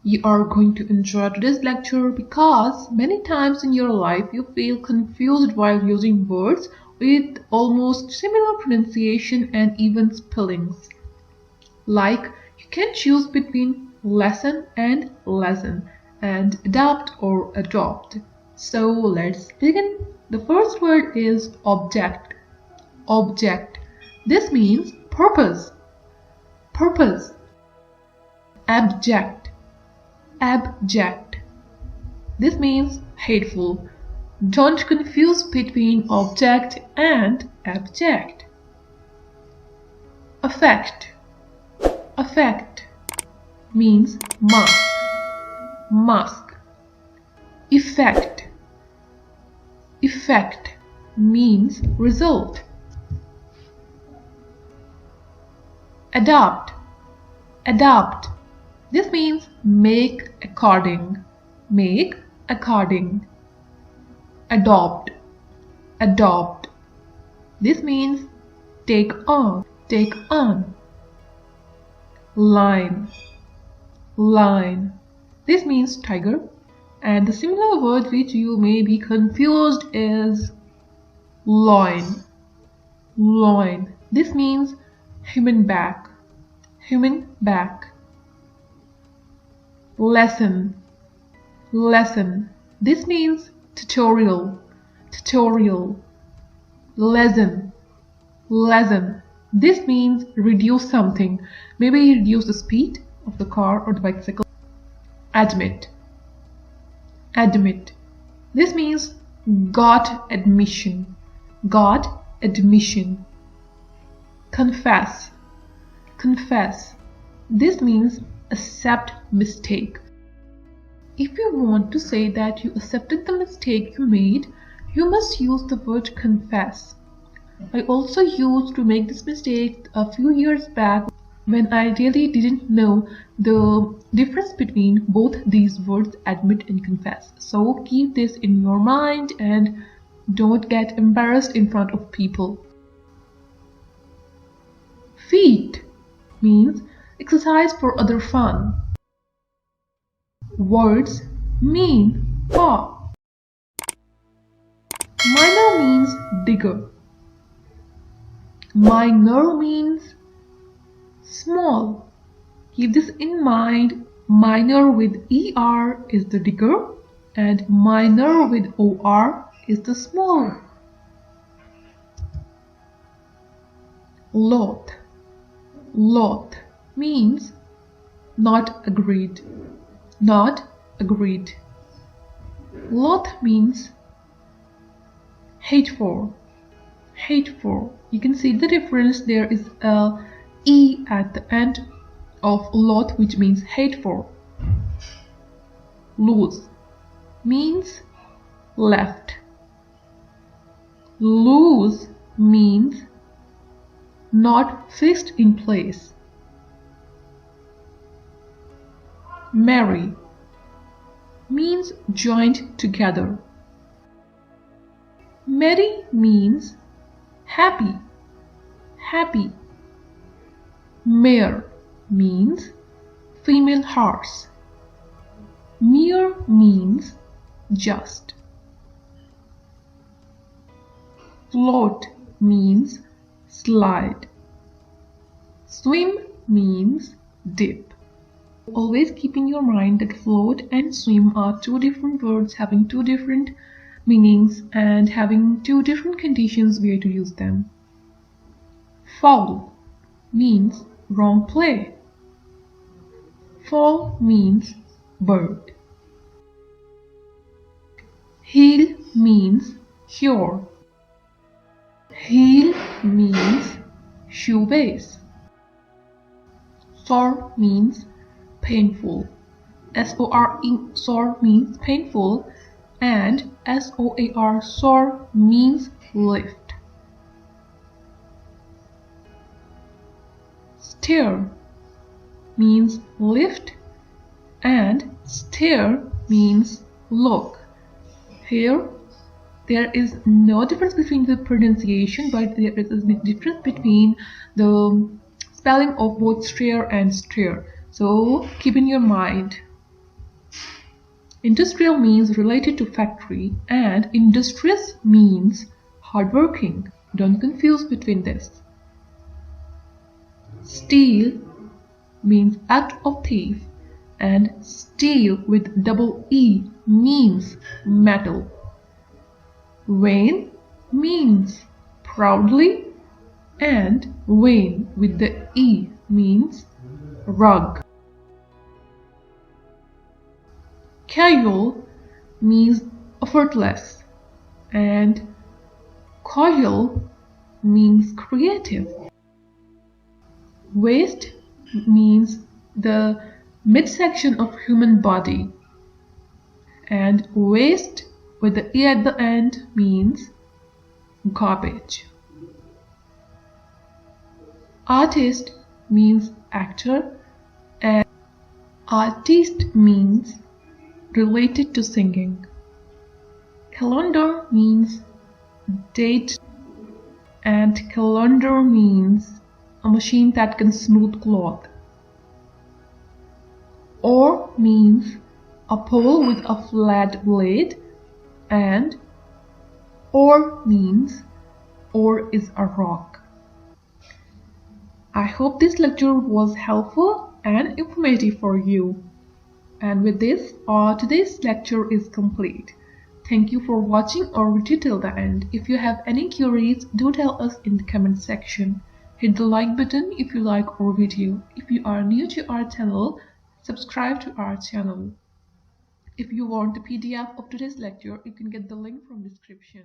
You are going to enjoy today's lecture because many times in your life you feel confused while using words with almost similar pronunciation and even spellings. Like you can choose between lesson and lesson and adapt or adopt. So let's begin. The first word is object. Object. This means purpose. Purpose. Abject. Abject. This means hateful. Don't confuse between object and abject. Affect. Affect means mask. Mask. Effect. Effect means result. Adapt. Adapt. This means make according. Make according. Adopt. Adopt. This means take on. Take on. Line. Line. This means tiger. And the similar word which you may be confused is loin. Loin. This means human back. Human back. Lesson. Lesson. This means tutorial. Tutorial. Lesson. Lesson. This means reduce something. Maybe reduce the speed of the car or the bicycle. Admit. Admit. This means got admission. Got admission. Confess. Confess. This means accept mistake. If you want to say that you accepted the mistake you made, you must use the word confess. I also used to make this mistake a few years back when I really didn't know the difference between both these words, admit and confess. So keep this in your mind and don't get embarrassed in front of people. Feat means exercise for other fun. Words mean paw. Minor means digger. Minor means small. Keep this in mind. Minor with ER is the digger and minor with OR is the small. Loth. Loth means not agreed. Not agreed. Loth means hateful. Hateful. You can see the difference. There is a E at the end of loth, which means hateful. Loose means left. Loose means not fixed in place. Merry means joined together. Merry means happy. Happy. Mare means female horse. Mere means just. Float means slide. Swim means dip. Always keep in your mind that float and swim are two different words having two different meanings and having two different conditions where to use them. Foul means wrong play. Fall means bird. Heel means cure. Heel means shoe base. Sore means painful. S-O-R-E, sore means painful, and S-O-A-R, sore means lift. Stare means lift and stare means look. Here there is no difference between the pronunciation, but there is a difference between the spelling of both stare and stare. So keep in your mind. Industrial means related to factory, and industrious means hardworking. Don't confuse between this. Steal means act of thief, and steel with double E means metal. Vain means proudly, and vain with the E means rug. Casual means effortless, and coil means creative. Waist means the midsection of human body, and waste with the E at the end means garbage. Artist means actor, and artist means related to singing. Calendar means date, and calendar means a machine that can smooth cloth. Ore means a pole with a flat blade, and ore means ore is a rock. I hope this lecture was helpful and informative for you. And with this, today's lecture is complete. Thank you for watching our video till the end. If you have any queries, do tell us in the comment section. Hit the like button if you like our video. If you are new to our channel, subscribe to our channel. If you want the PDF of today's lecture, you can get the link from description.